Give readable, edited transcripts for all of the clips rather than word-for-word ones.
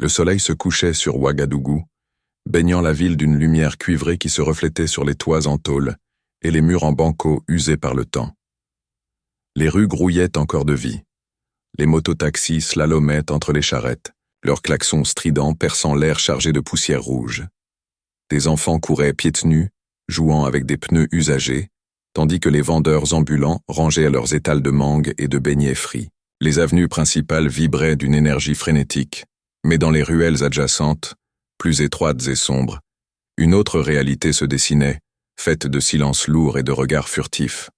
Le soleil se couchait sur Ouagadougou, baignant la ville d'une lumière cuivrée qui se reflétait sur les toits en tôle et les murs en banco usés par le temps. Les rues grouillaient encore de vie. Les mototaxis slalomaient entre les charrettes, leurs klaxons stridents perçant l'air chargé de poussière rouge. Des enfants couraient pieds nus, jouant avec des pneus usagés, tandis que les vendeurs ambulants rangeaient leurs étals de mangue et de beignets frits. Les avenues principales vibraient d'une énergie frénétique, mais dans les ruelles adjacentes, plus étroites et sombres, une autre réalité se dessinait, faite de silences lourds et de regards furtifs.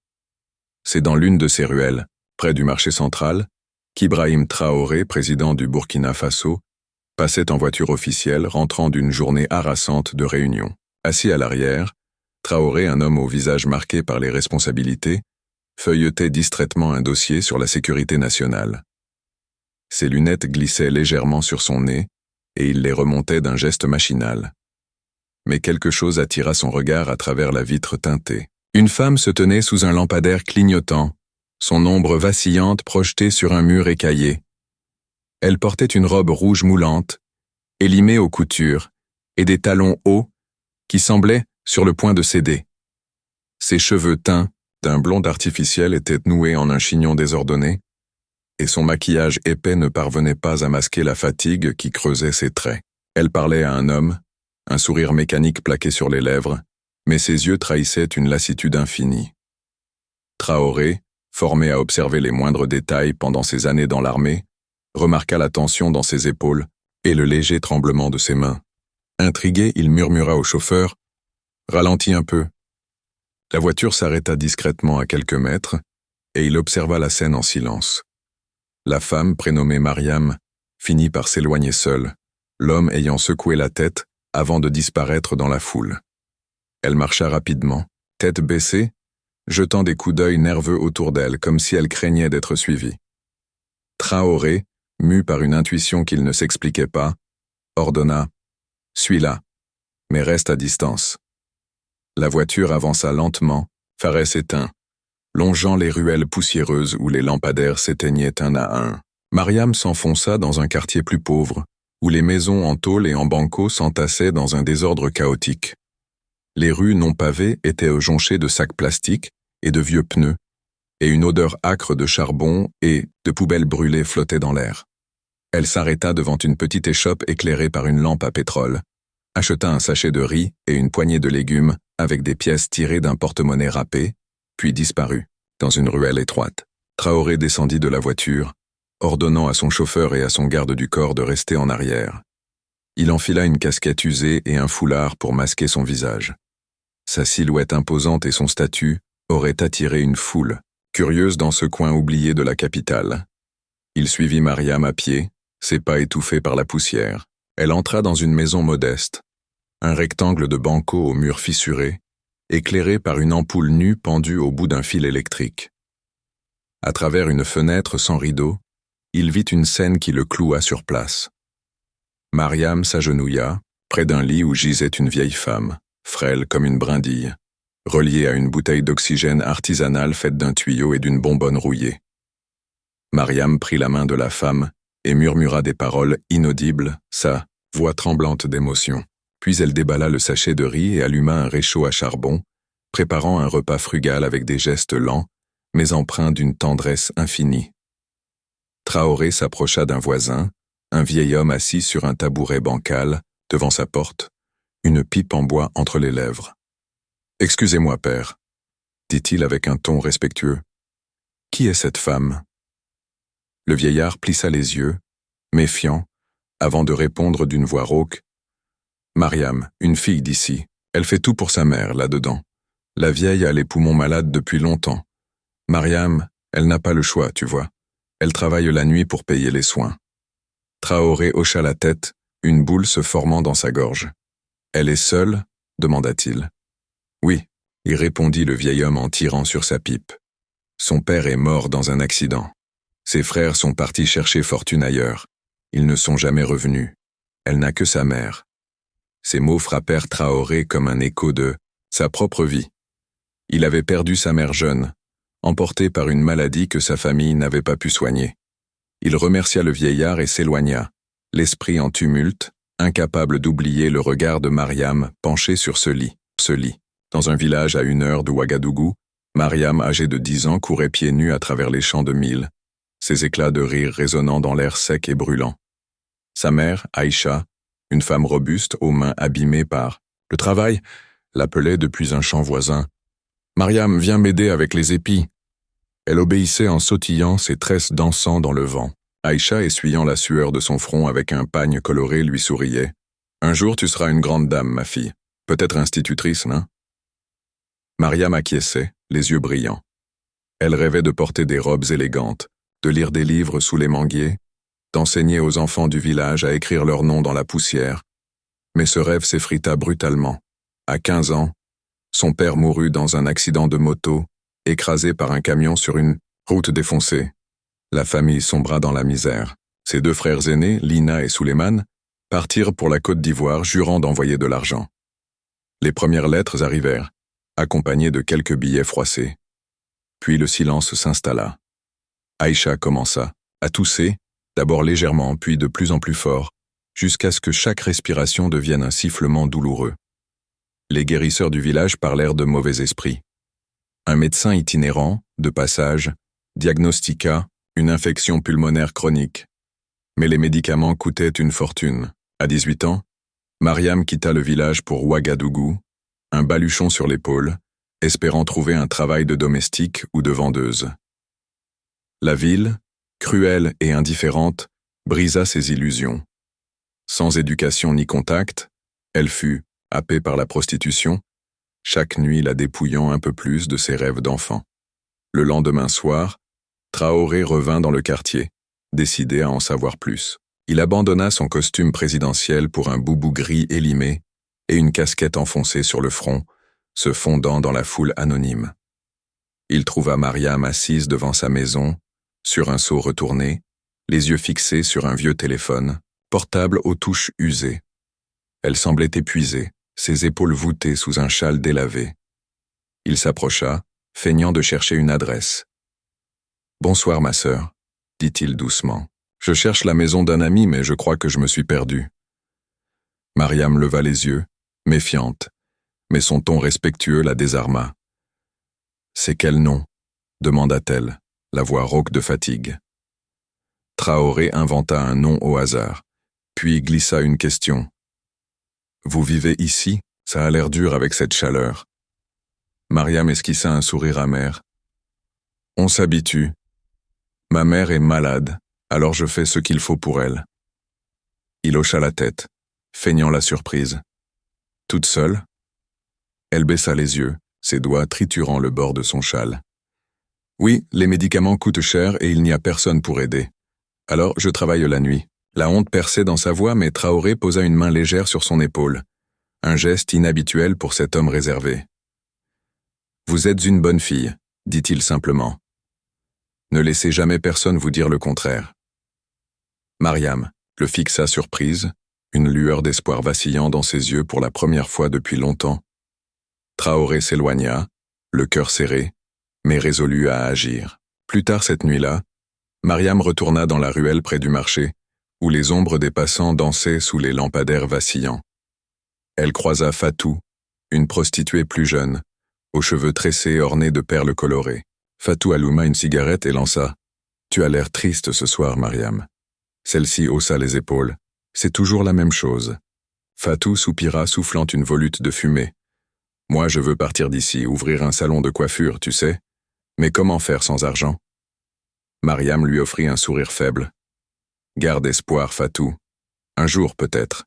C'est dans l'une de ces ruelles, près du marché central, qu'Ibrahim Traoré, président du Burkina Faso, passait en voiture officielle rentrant d'une journée harassante de réunion. Assis à l'arrière, Traoré, un homme au visage marqué par les responsabilités, feuilletait distraitement un dossier sur la sécurité nationale. Ses lunettes glissaient légèrement sur son nez, et il les remontait d'un geste machinal. Mais quelque chose attira son regard à travers la vitre teintée. Une femme se tenait sous un lampadaire clignotant, son ombre vacillante projetée sur un mur écaillé. Elle portait une robe rouge moulante, élimée aux coutures, et des talons hauts qui semblaient sur le point de céder. Ses cheveux teints d'un blond artificiel étaient noués en un chignon désordonné, et son maquillage épais ne parvenait pas à masquer la fatigue qui creusait ses traits. Elle parlait à un homme, un sourire mécanique plaqué sur les lèvres, mais ses yeux trahissaient une lassitude infinie. Traoré, formé à observer les moindres détails pendant ses années dans l'armée, remarqua la tension dans ses épaules et le léger tremblement de ses mains. Intrigué, il murmura au chauffeur « Ralentis un peu ». La voiture s'arrêta discrètement à quelques mètres, et il observa la scène en silence. La femme, prénommée Mariam, finit par s'éloigner seule, l'homme ayant secoué la tête avant de disparaître dans la foule. Elle marcha rapidement, tête baissée, jetant des coups d'œil nerveux autour d'elle, comme si elle craignait d'être suivie. Traoré, mu par une intuition qu'il ne s'expliquait pas, ordonna « Suis-la, mais reste à distance ». La voiture avança lentement, phares éteints, longeant les ruelles poussiéreuses où les lampadaires s'éteignaient un à un. Mariam s'enfonça dans un quartier plus pauvre, où les maisons en tôle et en banco s'entassaient dans un désordre chaotique. Les rues non pavées étaient jonchées de sacs plastiques et de vieux pneus, et une odeur âcre de charbon et de poubelles brûlées flottait dans l'air. Elle s'arrêta devant une petite échoppe éclairée par une lampe à pétrole, acheta un sachet de riz et une poignée de légumes avec des pièces tirées d'un porte-monnaie râpé, puis disparut, dans une ruelle étroite. Traoré descendit de la voiture, ordonnant à son chauffeur et à son garde du corps de rester en arrière. Il enfila une casquette usée et un foulard pour masquer son visage. Sa silhouette imposante et son statut auraient attiré une foule, curieuse dans ce coin oublié de la capitale. Il suivit Mariam à pied, ses pas étouffés par la poussière. Elle entra dans une maison modeste, un rectangle de banco aux murs fissurés, éclairé par une ampoule nue pendue au bout d'un fil électrique. À travers une fenêtre sans rideau, il vit une scène qui le cloua sur place. Mariam s'agenouilla, près d'un lit où gisait une vieille femme, frêle comme une brindille, reliée à une bouteille d'oxygène artisanale faite d'un tuyau et d'une bonbonne rouillée. Mariam prit la main de la femme et murmura des paroles inaudibles, sa voix tremblante d'émotion. Puis elle déballa le sachet de riz et alluma un réchaud à charbon, préparant un repas frugal avec des gestes lents, mais empreints d'une tendresse infinie. Traoré s'approcha d'un voisin, un vieil homme assis sur un tabouret bancal, devant sa porte, une pipe en bois entre les lèvres. « Excusez-moi, père », dit-il avec un ton respectueux. « Qui est cette femme ?» Le vieillard plissa les yeux, méfiant, avant de répondre d'une voix rauque. « Mariam, une fille d'ici. Elle fait tout pour sa mère, là-dedans. La vieille a les poumons malades depuis longtemps. Mariam, elle n'a pas le choix, tu vois. Elle travaille la nuit pour payer les soins. » Traoré hocha la tête, une boule se formant dans sa gorge. « Elle est seule ?» demanda-t-il. « Oui, » y répondit le vieil homme en tirant sur sa pipe. « Son père est mort dans un accident. Ses frères sont partis chercher fortune ailleurs. Ils ne sont jamais revenus. Elle n'a que sa mère. » Ces mots frappèrent Traoré comme un écho de sa propre vie. Il avait perdu sa mère jeune, emporté par une maladie que sa famille n'avait pas pu soigner. Il remercia le vieillard et s'éloigna, l'esprit en tumulte, incapable d'oublier le regard de Mariam penché sur ce lit. Dans un village à 1 heure de Ouagadougou, Mariam, âgée de 10 ans, courait pieds nus à travers les champs de mil, ses éclats de rire résonnant dans l'air sec et brûlant. Sa mère, Aïcha, une femme robuste aux mains abîmées par le travail, l'appelait depuis un champ voisin. « Mariam, viens m'aider avec les épis !» Elle obéissait en sautillant, ses tresses dansant dans le vent. Aïcha, essuyant la sueur de son front avec un pagne coloré, lui souriait. « Un jour, tu seras une grande dame, ma fille. Peut-être institutrice, non ?» Mariam acquiesçait, les yeux brillants. Elle rêvait de porter des robes élégantes, de lire des livres sous les manguiers, d'enseigner aux enfants du village à écrire leur nom dans la poussière. Mais ce rêve s'effrita brutalement. À 15 ans, son père mourut dans un accident de moto, écrasé par un camion sur une route défoncée. La famille sombra dans la misère. Ses 2 frères aînés, Lina et Souleymane, partirent pour la Côte d'Ivoire, jurant d'envoyer de l'argent. Les premières lettres arrivèrent, accompagnées de quelques billets froissés. Puis le silence s'installa. Aïcha commença à tousser, d'abord légèrement, puis de plus en plus fort, jusqu'à ce que chaque respiration devienne un sifflement douloureux. Les guérisseurs du village parlèrent de mauvais esprits. Un médecin itinérant, de passage, diagnostiqua une infection pulmonaire chronique. Mais les médicaments coûtaient une fortune. À 18 ans, Mariam quitta le village pour Ouagadougou, un baluchon sur l'épaule, espérant trouver un travail de domestique ou de vendeuse. La ville, cruelle et indifférente, brisa ses illusions. Sans éducation ni contact, elle fut, happée par la prostitution, chaque nuit la dépouillant un peu plus de ses rêves d'enfant. Le lendemain soir, Traoré revint dans le quartier, décidé à en savoir plus. Il abandonna son costume présidentiel pour un boubou gris élimé et une casquette enfoncée sur le front, se fondant dans la foule anonyme. Il trouva Mariam assise devant sa maison, sur un seau retourné, les yeux fixés sur un vieux téléphone, portable aux touches usées. Elle semblait épuisée, ses épaules voûtées sous un châle délavé. Il s'approcha, feignant de chercher une adresse. « Bonsoir, ma sœur, » dit-il doucement. « Je cherche la maison d'un ami, mais je crois que je me suis perdu. » Mariam leva les yeux, méfiante, mais son ton respectueux la désarma. « C'est quel nom ?» demanda-t-elle, la voix rauque de fatigue. Traoré inventa un nom au hasard, puis glissa une question. « Vous vivez ici? Ça a l'air dur avec cette chaleur. » Mariam esquissa un sourire amer. « On s'habitue. Ma mère est malade, alors je fais ce qu'il faut pour elle. » Il hocha la tête, feignant la surprise. « Toute seule ?» Elle baissa les yeux, ses doigts triturant le bord de son châle. « Oui, les médicaments coûtent cher et il n'y a personne pour aider. Alors je travaille la nuit. » La honte perçait dans sa voix, mais Traoré posa une main légère sur son épaule. Un geste inhabituel pour cet homme réservé. « Vous êtes une bonne fille, » dit-il simplement. « Ne laissez jamais personne vous dire le contraire. » Mariam le fixa surprise, une lueur d'espoir vacillant dans ses yeux pour la première fois depuis longtemps. Traoré s'éloigna, le cœur serré, mais résolu à agir. Plus tard cette nuit-là, Mariam retourna dans la ruelle près du marché, où les ombres des passants dansaient sous les lampadaires vacillants. Elle croisa Fatou, une prostituée plus jeune, aux cheveux tressés ornés de perles colorées. Fatou alluma une cigarette et lança « Tu as l'air triste ce soir, Mariam. » Celle-ci haussa les épaules. « C'est toujours la même chose. » Fatou soupira, soufflant une volute de fumée. « Moi, je veux partir d'ici, ouvrir un salon de coiffure, tu sais. Mais comment faire sans argent ?» Mariam lui offrit un sourire faible. « Garde espoir, Fatou. Un jour peut-être. »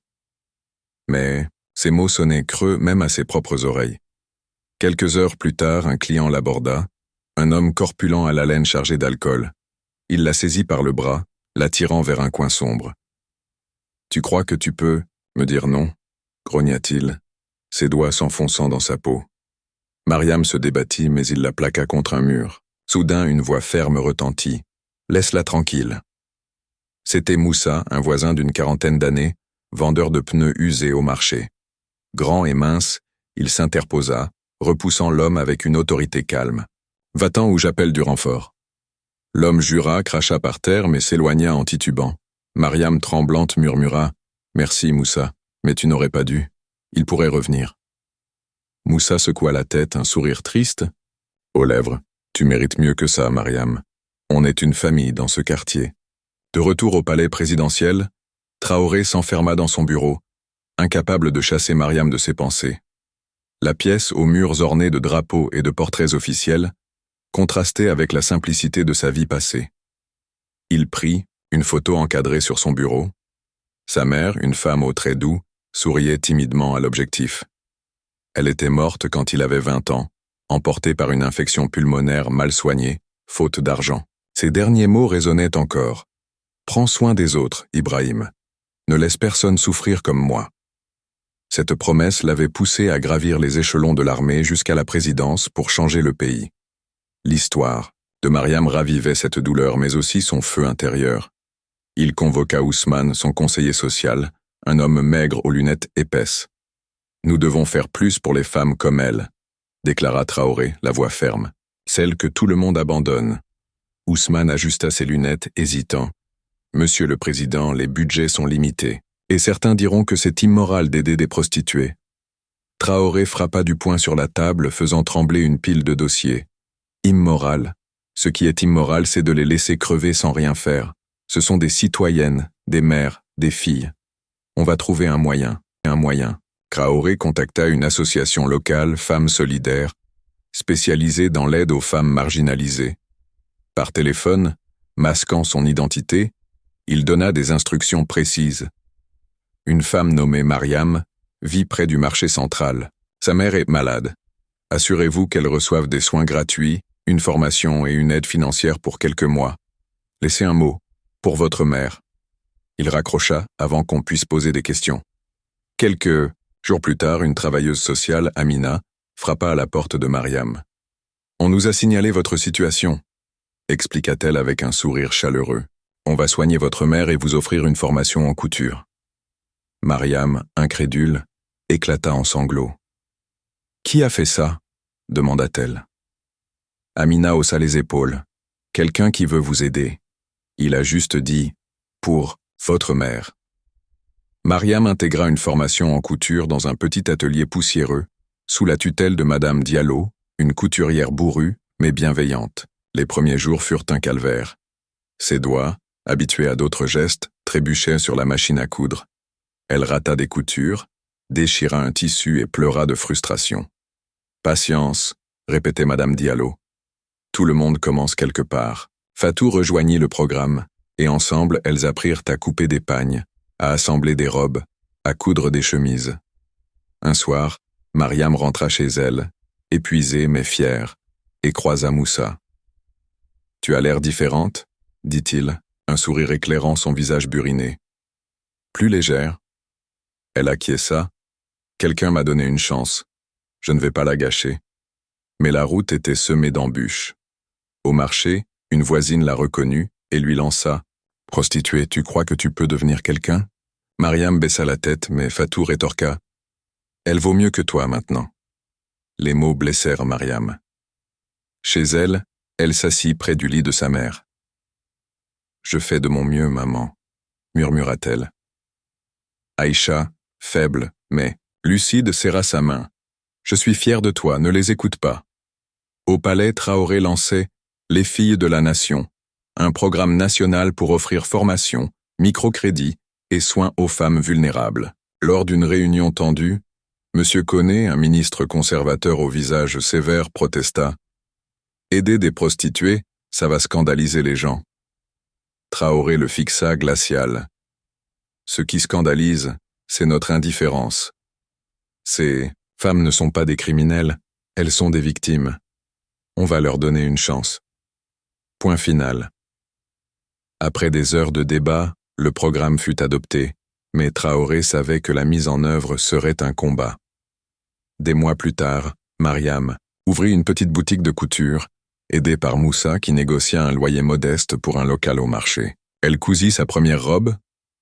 Mais ces mots sonnaient creux même à ses propres oreilles. Quelques heures plus tard, un client l'aborda, un homme corpulent à la laine chargé d'alcool. Il la saisit par le bras, l'attirant vers un coin sombre. « Tu crois que tu peux me dire non ?» grogna-t-il, ses doigts s'enfonçant dans sa peau. Mariam se débattit, mais il la plaqua contre un mur. Soudain, une voix ferme retentit. « Laisse-la tranquille. » C'était Moussa, un voisin d'une 40aine d'années, vendeur de pneus usés au marché. Grand et mince, il s'interposa, repoussant l'homme avec une autorité calme. « Va-t'en ou j'appelle du renfort. » L'homme jura, cracha par terre, mais s'éloigna en titubant. Mariam tremblante murmura « Merci, Moussa, mais tu n'aurais pas dû. Il pourrait revenir. » Moussa secoua la tête, un sourire triste. « Aux lèvres, tu mérites mieux que ça, Mariam. On est une famille dans ce quartier. » De retour au palais présidentiel, Traoré s'enferma dans son bureau, incapable de chasser Mariam de ses pensées. La pièce, aux murs ornés de drapeaux et de portraits officiels, contrastait avec la simplicité de sa vie passée. Il prit une photo encadrée sur son bureau. Sa mère, une femme aux traits doux, souriait timidement à l'objectif. Elle était morte quand il avait 20 ans, emportée par une infection pulmonaire mal soignée, faute d'argent. Ses derniers mots résonnaient encore. « Prends soin des autres, Ibrahim. Ne laisse personne souffrir comme moi. » Cette promesse l'avait poussé à gravir les échelons de l'armée jusqu'à la présidence pour changer le pays. L'histoire de Mariam ravivait cette douleur, mais aussi son feu intérieur. Il convoqua Ousmane, son conseiller social, un homme maigre aux lunettes épaisses. « Nous devons faire plus pour les femmes comme elle », déclara Traoré, la voix ferme, « celle que tout le monde abandonne. » Ousmane ajusta ses lunettes, hésitant. « Monsieur le Président, les budgets sont limités, et certains diront que c'est immoral d'aider des prostituées. » Traoré frappa du poing sur la table, faisant trembler une pile de dossiers. « Immoral. Ce qui est immoral, c'est de les laisser crever sans rien faire. Ce sont des citoyennes, des mères, des filles. On va trouver un moyen. Traoré contacta une association locale, Femmes Solidaires, spécialisée dans l'aide aux femmes marginalisées. Par téléphone, masquant son identité, il donna des instructions précises. Une femme nommée Mariam vit près du marché central. Sa mère est malade. Assurez-vous qu'elle reçoive des soins gratuits, une formation et une aide financière pour quelques mois. Laissez un mot, pour votre mère. » Il raccrocha avant qu'on puisse poser des questions. Quelques jours plus tard, une travailleuse sociale, Amina, frappa à la porte de Mariam. « On nous a signalé votre situation, » expliqua-t-elle avec un sourire chaleureux. « On va soigner votre mère et vous offrir une formation en couture. » Mariam, incrédule, éclata en sanglots. « Qui a fait ça ?» demanda-t-elle. Amina haussa les épaules. « Quelqu'un qui veut vous aider. Il a juste dit « pour votre mère ». Mariam intégra une formation en couture dans un petit atelier poussiéreux, sous la tutelle de Madame Diallo, une couturière bourrue, mais bienveillante. Les premiers jours furent un calvaire. Ses doigts, habitués à d'autres gestes, trébuchaient sur la machine à coudre. Elle rata des coutures, déchira un tissu et pleura de frustration. « Patience », répétait Madame Diallo. « Tout le monde commence quelque part. » Fatou rejoignit le programme, et ensemble elles apprirent à couper des pagnes, à assembler des robes, à coudre des chemises. Un soir, Mariam rentra chez elle, épuisée mais fière, et croisa Moussa. « Tu as l'air différente » dit-il, un sourire éclairant son visage buriné. « Plus légère. » Elle acquiesça. « Quelqu'un m'a donné une chance. Je ne vais pas la gâcher. » Mais la route était semée d'embûches. Au marché, une voisine la reconnut et lui lança « Prostituée, tu crois que tu peux devenir quelqu'un ?» Mariam baissa la tête, mais Fatou rétorqua « Elle vaut mieux que toi maintenant. » Les mots blessèrent Mariam. Chez elle, elle s'assit près du lit de sa mère. « Je fais de mon mieux, maman, » murmura-t-elle. Aïcha, faible, mais lucide, serra sa main. « Je suis fière de toi, ne les écoute pas. » Au palais, Traoré lançait « Les filles de la nation », un programme national pour offrir formation, microcrédit et soins aux femmes vulnérables. Lors d'une réunion tendue, M. Koné, un ministre conservateur au visage sévère, protesta « Aider des prostituées, ça va scandaliser les gens. » Traoré le fixa glacial. « Ce qui scandalise, c'est notre indifférence. Ces femmes ne sont pas des criminels, elles sont des victimes. On va leur donner une chance. » Point final. Après des heures de débat, le programme fut adopté, mais Traoré savait que la mise en œuvre serait un combat. Des mois plus tard, Mariam ouvrit une petite boutique de couture, aidée par Moussa qui négocia un loyer modeste pour un local au marché. Elle cousit sa première robe,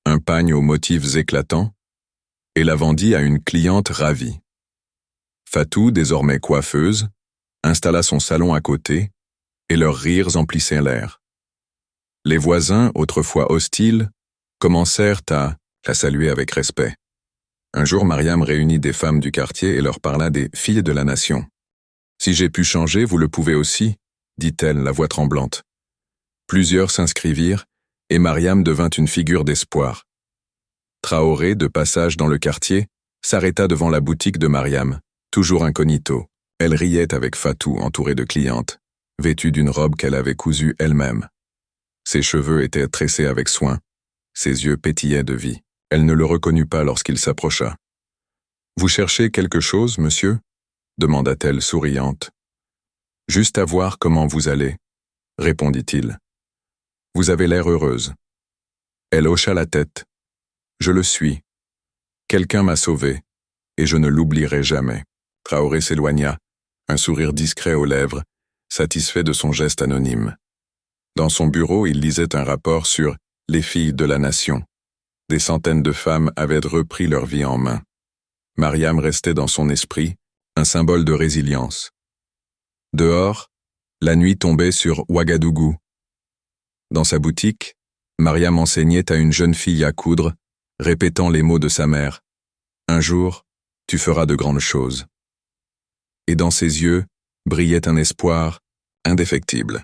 un pagne aux motifs éclatants, et la vendit à une cliente ravie. Fatou, désormais coiffeuse, installa son salon à côté, et leurs rires emplissaient l'air. Les voisins, autrefois hostiles, commencèrent à la saluer avec respect. Un jour, Mariam réunit des femmes du quartier et leur parla des filles de la nation. « Si j'ai pu changer, vous le pouvez aussi, » dit-elle, la voix tremblante. Plusieurs s'inscrivirent, et Mariam devint une figure d'espoir. Traoré, de passage dans le quartier, s'arrêta devant la boutique de Mariam, toujours incognito. Elle riait avec Fatou, entourée de clientes, vêtue d'une robe qu'elle avait cousue elle-même. Ses cheveux étaient tressés avec soin, ses yeux pétillaient de vie. Elle ne le reconnut pas lorsqu'il s'approcha. « Vous cherchez quelque chose, monsieur ?» demanda-t-elle souriante. « Juste à voir comment vous allez, » répondit-il. « Vous avez l'air heureuse. » Elle hocha la tête. « Je le suis. Quelqu'un m'a sauvée, et je ne l'oublierai jamais. » Traoré s'éloigna, un sourire discret aux lèvres, satisfait de son geste anonyme. Dans son bureau, il lisait un rapport sur « les filles de la nation ». Des centaines de femmes avaient repris leur vie en main. Mariam restait dans son esprit, un symbole de résilience. Dehors, la nuit tombait sur Ouagadougou. Dans sa boutique, Mariam enseignait à une jeune fille à coudre, répétant les mots de sa mère. « Un jour, tu feras de grandes choses. » Et dans ses yeux brillait un espoir indéfectible.